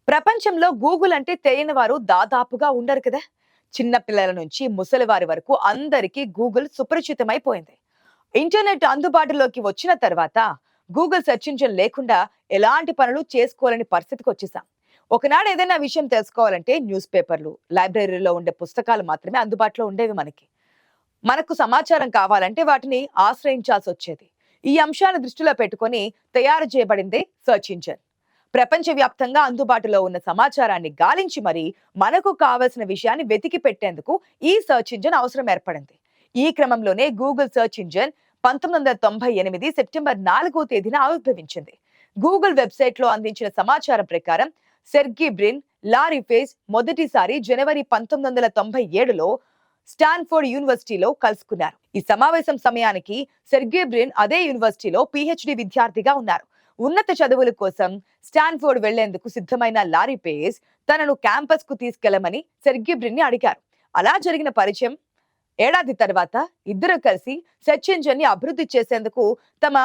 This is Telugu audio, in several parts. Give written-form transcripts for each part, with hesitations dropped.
ప్రపంచంలో గూగుల్ అంటే తెలియని వారు దాదాపుగా ఉండరు కదా. చిన్న పిల్లల నుంచి ముసలి వారి వరకు అందరికీ గూగుల్ సుపరిచితమైపోయింది. ఇంటర్నెట్ అందుబాటులోకి వచ్చిన తర్వాత గూగుల్ సెర్చ్ ఇంజిన్ లేకుండా ఎలాంటి పనులు చేసుకోవాలని పరిస్థితికి వచ్చేసాం. ఒకనాడు ఏదైనా విషయం తెలుసుకోవాలంటే న్యూస్ పేపర్లు, లైబ్రరీలో ఉండే పుస్తకాలు మాత్రమే అందుబాటులో ఉండేవి మనకి. మనకు సమాచారం కావాలంటే వాటిని ఆశ్రయించాల్సి వచ్చేది. ఈ అంశాన్ని దృష్టిలో పెట్టుకొని తయారు చేయబడిందే సెర్చ్ ఇంజిన్. ప్రపంచవ్యాప్తంగా అందుబాటులో ఉన్న సమాచారాన్ని గాలించి మరి మనకు కావలసిన విషయాన్ని వెతికి పెట్టేందుకు ఈ సెర్చ్ ఇంజిన్ అవసరం ఏర్పడింది. ఈ క్రమంలోనే గూగుల్ సెర్చ్ ఇంజిన్ 1998 సెప్టెంబర్ 4వ తేదీన ఆవిర్భవించింది. గూగుల్ వెబ్సైట్ లో అందించిన సమాచారం ప్రకారం సెర్గీ బ్రిన్, లారీ పేజ్ మొదటిసారి జనవరి 1997లో స్టాన్ఫోర్డ్ యూనివర్సిటీలో కలుసుకున్నారు. ఈ సమావేశం సమయానికి సెర్గీ బ్రిన్ అదే యూనివర్సిటీలో పిహెచ్డి విద్యార్థిగా ఉన్నారు. ఉన్నత చదువుల కోసం స్టాన్ఫోర్డ్ వెళ్లేందుకు సిద్ధమైన లారీ పేజ్ తనను క్యాంపస్ కు తీసుకెళ్లమని సెర్గీ బ్రిన్ ని అడిగారు. అలా జరిగిన పరిచయం ఏడాది తర్వాత ఇద్దరు కలిసి సెర్చ్ ఇంజిన్ ని అభివృద్ధి చేసేందుకు తమ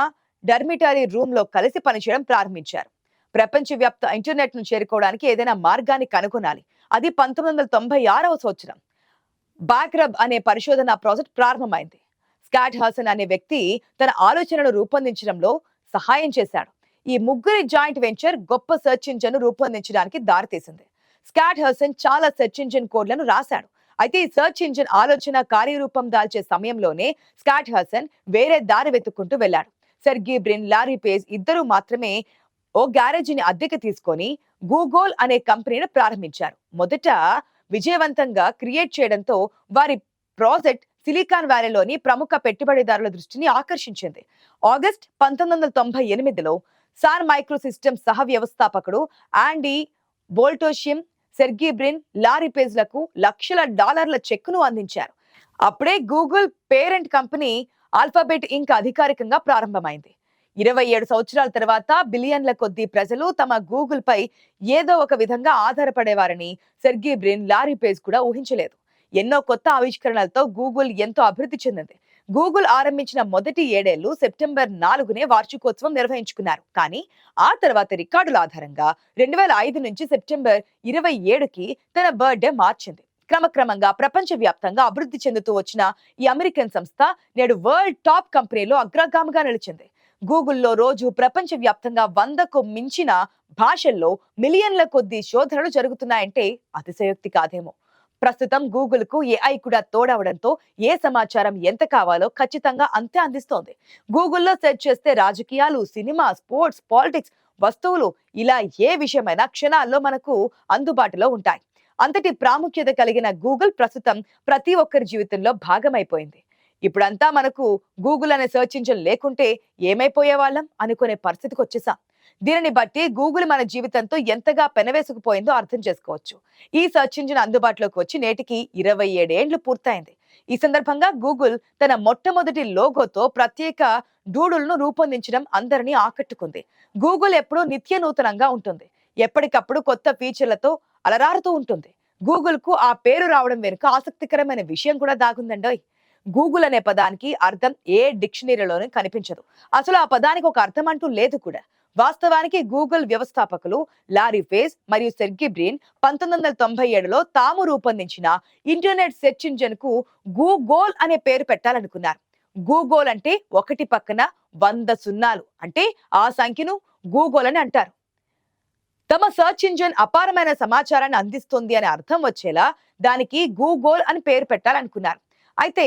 డర్మిటరీ రూమ్ లో కలిసి పనిచేయడం ప్రారంభించారు. ప్రపంచవ్యాప్త ఇంటర్నెట్ ను చేరుకోవడానికి ఏదైనా మార్గాన్ని కనుగొనాలి. అది 1996వ సంవత్సరం బాక్రబ్ అనే పరిశోధన ప్రాజెక్ట్ ప్రారంభమైంది. స్కాట్ హాసన్ అనే వ్యక్తి తన ఆలోచనను రూపొందించడంలో సహాయం చేశాడు. ఈ ముగ్గురి జాయింట్ వెంచర్ గొప్ప సెర్చ్ ఇంజిన్ రూపొందించడానికి దారితీసింది. స్కాట్ హాసన్ చాలా సెర్చ్ ఇంజిన్ కోడ్లను రాశాడు. అయితే ఈ సెర్చ్ ఇంజిన్ ఆలోచన కార్యరూపం దాల్చే సమయంలోనే స్కాట్ హాసన్ వేరే దారి వెతుక్కుంటూ వెళ్లాడు. సెర్గీ బ్రిన్, లారీ పేజ్ ఇద్దరు మాత్రమే ఓ గ్యారేజీని అద్దెకి తీసుకొని గూగోల్ అనే కంపెనీని ప్రారంభించారు. మొదట విజయవంతంగా క్రియేట్ చేయడంతో వారి ప్రాజెక్ట్ సిలికాన్ వ్యాలీలోని ప్రముఖ పెట్టుబడిదారుల దృష్టిని ఆకర్షించింది. ఆగస్ట్ 1998లో సాన్ మైక్రో సిస్టమ్స్ సహ వ్యవస్థాపకుడు ఆండీ బోల్టోషియం, సెర్గీ బ్రిన్, లారీ పేజ్లకు లక్షల డాలర్ల చెక్కును అందించారు. అప్పుడే గూగుల్ పేరెంట్ కంపెనీ ఆల్ఫాబెట్ ఇంక్ అధికారికంగా ప్రారంభమైంది. 27 సంవత్సరాల తర్వాత బిలియన్ల కొద్దీ ప్రజలు తమ గూగుల్ పై ఏదో ఒక విధంగా ఆధారపడేవారని సెర్గీ బ్రిన్, లారీ పేజ్ కూడా ఊహించలేదు. ఎన్నో కొత్త ఆవిష్కరణలతో గూగుల్ ఎంతో అభివృద్ధి చెందింది. గూగుల్ ఆరంభించిన మొదటి 7 ఏళ్లు సెప్టెంబర్ 4నే వార్షికోత్సవం నిర్వహించుకున్నారు. కానీ ఆ తర్వాత రికార్డుల ఆధారంగా 2005 నుంచి సెప్టెంబర్ 27కి తన బర్త్డే మార్చింది. క్రమక్రమంగా ప్రపంచ వ్యాప్తంగా అభివృద్ధి చెందుతూ వచ్చిన ఈ అమెరికన్ సంస్థ నేడు వరల్డ్ టాప్ కంపెనీలో అగ్రగామిగా నిలిచింది. గూగుల్లో రోజు ప్రపంచ వ్యాప్తంగా 100కు మించిన భాషల్లో మిలియన్ల కొద్దీ శోధనలు జరుగుతున్నాయంటే అతిశయోక్తి కాదేమో. ప్రస్తుతం గూగుల్ కు ఏఐ కూడా తోడవడంతో ఏ సమాచారం ఎంత కావాలో ఖచ్చితంగా అంతే అందిస్తోంది. గూగుల్లో సెర్చ్ చేస్తే రాజకీయాలు, సినిమా, స్పోర్ట్స్, పాలిటిక్స్, వస్తువులు ఇలా ఏ విషయమైనా క్షణాల్లో మనకు అందుబాటులో ఉంటాయి. అంతటి ప్రాముఖ్యత కలిగిన గూగుల్ ప్రస్తుతం ప్రతి ఒక్కరి జీవితంలో భాగమైపోయింది. ఇప్పుడంతా మనకు గూగుల్ అనే సెర్చ్ ఇంజిన్ లేకుంటే ఏమైపోయే వాళ్ళం అనుకునే పరిస్థితికి వచ్చేసాం. దీనిని బట్టి గూగుల్ మన జీవితంతో ఎంతగా పెనవేసుకుపోయిందో అర్థం చేసుకోవచ్చు. ఈ సెర్చ్ ఇంజిన్ అందుబాటులోకి వచ్చి నేటికి 27 ఏండ్లు పూర్తయింది. ఈ సందర్భంగా గూగుల్ తన మొట్టమొదటి లోగోతో ప్రత్యేక డూడుల్ను రూపొందించడం అందరినీ ఆకట్టుకుంది. గూగుల్ ఎప్పుడూ నిత్య నూతనంగా ఉంటుంది. ఎప్పటికప్పుడు కొత్త ఫీచర్లతో అలరారుతూ ఉంటుంది. గూగుల్ కు ఆ పేరు రావడం వెనుక ఆసక్తికరమైన విషయం కూడా దాగుందండోయ్. గూగుల్ అనే పదానికి అర్థం ఏ డిక్షనరీలోనూ కనిపించదు. అసలు ఆ పదానికి ఒక అర్థం అంటూ లేదు కూడా. వాస్తవానికి గూగుల్ వ్యవస్థాపకులు లారీ పేజ్ మరియు సెర్గీ బ్రిన్ 1997లో తాము రూపొందించిన ఇంటర్నెట్ సెర్చ్ ఇంజిన్ కు గూగోల్ అనే పేరు పెట్టాలనుకున్నారు. గూగోల్ అంటే ఒకటి పక్కన 100 సున్నాలు, అంటే ఆ సంఖ్యను గూగోల్ అని అంటారు. తమ సెర్చ్ ఇంజిన్ అపారమైన సమాచారాన్ని అందిస్తుంది అనే అర్థం వచ్చేలా దానికి గూగోల్ అని పేరు పెట్టాలనుకున్నారు. అయితే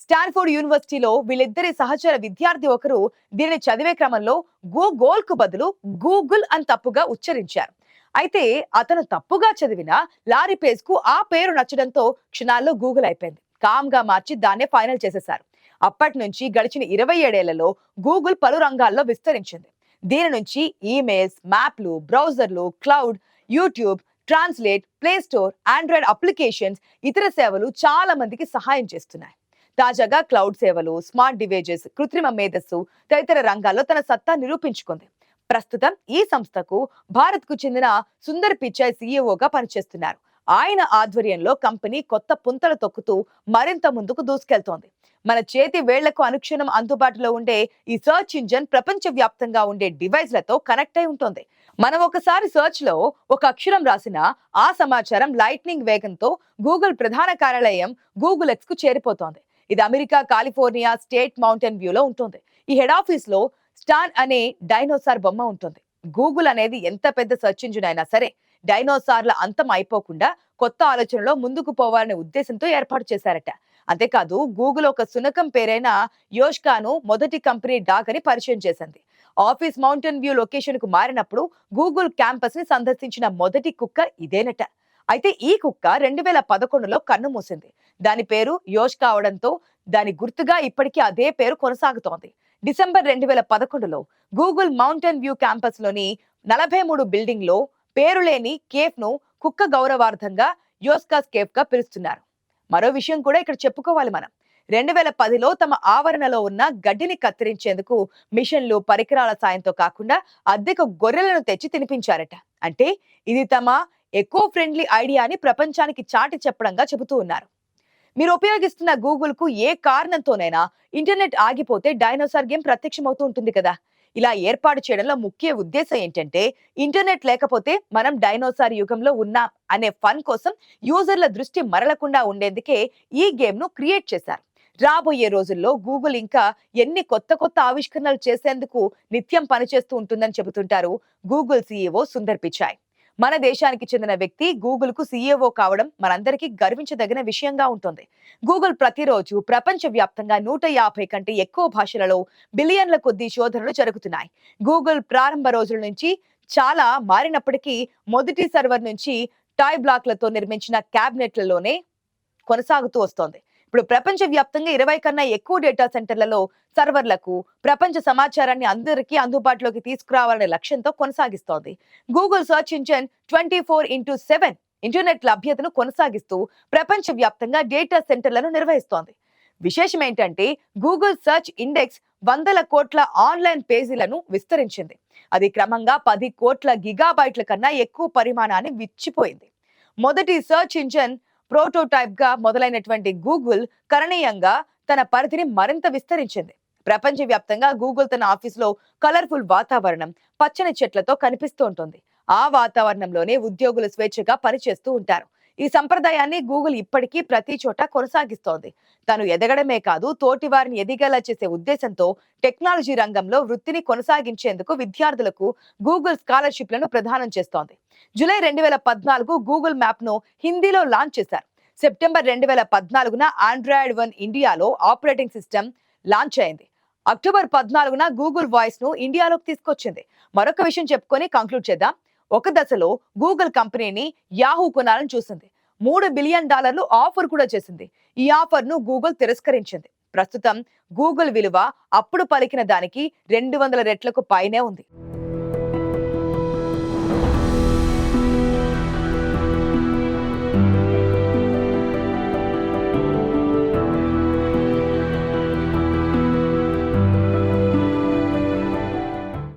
స్టాన్ఫోర్డ్ యూనివర్సిటీలో వీళ్ళిద్దరి సహచర విద్యార్థి ఒకరు దీనిని చదివే క్రమంలో గూగోల్ కు బదులు గూగుల్ అని తప్పుగా ఉచ్చరించారు. అయితే అతను తప్పుగా చదివిన లారీ పేజ్ కు ఆ పేరు నచ్చడంతో క్షణాల్లో గూగుల్ అయిపోయింది. కామ్ గా మార్చి దాన్నే ఫైనల్ చేసేశారు. అప్పటి నుంచి గడిచిన 27 ఏళ్లలో గూగుల్ పలు రంగాల్లో విస్తరించింది. దీని నుంచి ఈమెయిల్స్, మ్యాప్లు, బ్రౌజర్లు, cloud, YouTube, translate, play store, Android applications, ఇతర సేవలు చాలా మందికి సహాయం చేస్తున్నాయి. తాజాగా క్లౌడ్ సేవలు, స్మార్ట్ డివైజెస్, కృత్రిమ మేధస్సు తదితర రంగాల్లో తన సత్తా నిరూపించుకుంది. ప్రస్తుతం ఈ సంస్థకు భారత్ కు చెందిన సుందర్ పిచాయ్ సీఈఓగా పనిచేస్తున్నారు. ఆయన ఆధ్వర్యంలో కంపెనీ కొత్త పుంతలు తొక్కుతూ మరింత ముందుకు దూసుకెళ్తోంది. మన చేతి వేళ్లకు అనుక్షణం అందుబాటులో ఉండే ఈ సర్చ్ ఇంజన్ ప్రపంచ వ్యాప్తంగా ఉండే డివైస్లతో కనెక్ట్ అయి ఉంటుంది. మనం ఒకసారి సర్చ్ లో ఒక అక్షరం రాసినా ఆ సమాచారం లైట్నింగ్ వేగంతో గూగుల్ ప్రధాన కార్యాలయం గూగుల్ ఎక్స్ కు చేరిపోతోంది. ఇది అమెరికా కాలిఫోర్నియా స్టేట్ మౌంటైన్ వ్యూలో ఉంటుంది. ఈ హెడ్ ఆఫీస్ లో స్టాన్ అనే డైనోసార్ బొమ్మ ఉంటుంది. గూగుల్ అనేది ఎంత పెద్ద సెర్చ్ ఇంజిన్ అయినా సరే డైనోసార్ల అంతం అయిపోకుండా కొత్త ఆలోచనలో ముందుకు పోవాలనే ఉద్దేశంతో ఏర్పాటు చేశారట. అంతేకాదు గూగుల్ ఒక శునకం పేరైన యోష్కాను మొదటి కంపెనీ డాగ్ అని పరిచయం చేసింది. ఆఫీస్ మౌంటైన్ వ్యూ లొకేషన్ కు మారినప్పుడు గూగుల్ క్యాంపస్ ని సందర్శించిన మొదటి కుక్క ఇదేనట. అయితే ఈ కుక్క 2011లో కన్ను మూసింది. దాని పేరు యోష్ కావడంతో దాని గుర్తుగా ఇప్పటికీ అదే పేరు కొనసాగుతోంది. డిసెంబర్ 2011లో గూగుల్ మౌంటైన్ వ్యూ క్యాంపస్ లోని 43 బిల్డింగ్ లో పేరులేని కేఫ్ ను కుక్క గౌరవార్థంగా యోస్కాస్ కేఫ్ గా పిలుస్తున్నారు. మరో విషయం కూడా ఇక్కడ చెప్పుకోవాలి మనం. 2010లో తమ ఆవరణలో ఉన్న గడ్డిని కత్తిరించేందుకు మిషన్లు పరికరాల సాయంతో కాకుండా అద్దెకు గొర్రెలను తెచ్చి తినిపించారట. అంటే ఇది తమ ఎకో ఫ్రెండ్లీ ఐడియా అని ప్రపంచానికి చాటి చెప్పడంగా చెబుతూ ఉన్నారు. మీరు ఉపయోగిస్తున్న గూగుల్ కు ఏ కారణంతోనైనా ఇంటర్నెట్ ఆగిపోతే డైనోసార్ గేమ్ ప్రత్యక్షమవుతూ ఉంటుంది కదా. ఇలా ఏర్పాటు చేయడంలో ముఖ్య ఉద్దేశం ఏంటంటే ఇంటర్నెట్ లేకపోతే మనం డైనోసార్ యుగంలో ఉన్నాం అనే ఫన్ కోసం యూజర్ల దృష్టి మరలకుండా ఉండేందుకే ఈ గేమ్ ను క్రియేట్ చేశారు. రాబోయే రోజుల్లో గూగుల్ ఇంకా ఎన్ని కొత్త కొత్త ఆవిష్కరణలు చేసేందుకు నిత్యం పనిచేస్తూ ఉంటుందని చెబుతుంటారు గూగుల్ సీఈఓ సుందర్ పిచాయ్. మన దేశానికి చెందిన వ్యక్తి గూగుల్ కు సీఈఓ కావడం మనందరికీ గర్వించదగిన విషయంగా ఉంటుంది. గూగుల్ ప్రతిరోజు ప్రపంచ వ్యాప్తంగా 150 కంటే ఎక్కువ భాషలలో బిలియన్ల కొద్దీ శోధనలు జరుగుతున్నాయి. గూగుల్ ప్రారంభ రోజుల నుంచి చాలా మారినప్పటికీ మొదటి సర్వర్ నుంచి టాయ్ బ్లాక్లతో నిర్మించిన క్యాబినెట్లలోనే కొనసాగుతూ వస్తోంది. ఇప్పుడు ప్రపంచ వ్యాప్తంగా 20 కన్నా ఎక్కువ డేటా సెంటర్లలో సర్వర్లకు ప్రపంచ సమాచారాన్ని అందరికీ అందుబాటులోకి తీసుకురావాలనే లక్ష్యంతో కొనసాగిస్తోంది. గూగుల్ సర్చ్ ఇంజిన్ 24/7 ఇంటర్నెట్ లభ్యతను కొనసాగిస్తూ ప్రపంచ వ్యాప్తంగా డేటా సెంటర్లను నిర్వహిస్తోంది. విశేషం ఏంటంటే గూగుల్ సర్చ్ ఇండెక్స్ వందల కోట్ల ఆన్లైన్ పేజీలను విస్తరించింది. అది క్రమంగా 10 కోట్ల గిగాబైట్ల కన్నా ఎక్కువ పరిమాణాన్ని విచ్చిపోయింది. మొదటి సర్చ్ ఇంజిన్ ప్రోటోటైప్ గా మొదలైనటువంటి గూగుల్ గణనీయంగా తన పరిధిని మరింత విస్తరించింది. ప్రపంచ వ్యాప్తంగా గూగుల్ తన ఆఫీసులో కలర్ఫుల్ వాతావరణం, పచ్చని చెట్లతో కనిపిస్తూ ఉంటుంది. ఆ వాతావరణంలోనే ఉద్యోగులు స్వేచ్ఛగా పనిచేస్తూ ఉంటారు. ఈ సంప్రదాయాన్ని గూగుల్ ఇప్పటికీ ప్రతి చోట కొనసాగిస్తోంది. తను ఎదగడమే కాదు తోటి వారిని ఎదిగేలా చేసే ఉద్దేశంతో టెక్నాలజీ రంగంలో వృత్తిని కొనసాగించేందుకు విద్యార్థులకు గూగుల్ స్కాలర్షిప్లను ప్రదానం చేస్తోంది. జూలై 2014 గూగుల్ మ్యాప్ ను హిందీలో లాంచ్ చేశారు. సెప్టెంబర్ 2014న ఆండ్రాయిడ్ 1 ఇండియాలో ఆపరేటింగ్ సిస్టమ్ లాంచ్ అయింది. అక్టోబర్ 14న గూగుల్ వాయిస్ ను ఇండియాలోకి తీసుకొచ్చింది. మరొక విషయం చెప్పుకొని కంక్లూడ్ చేద్దాం. ఒక దశలో గూగుల్ కంపెనీని యాహూ కొనాలని చూసింది. $3 బిలియన్ ఆఫర్ కూడా చేసింది. ఈ ఆఫర్ ను గూగుల్ తిరస్కరించింది. ప్రస్తుతం గూగుల్ విలువ అప్పుడు పలికిన దానికి 200 రెట్లకు పైనే ఉంది.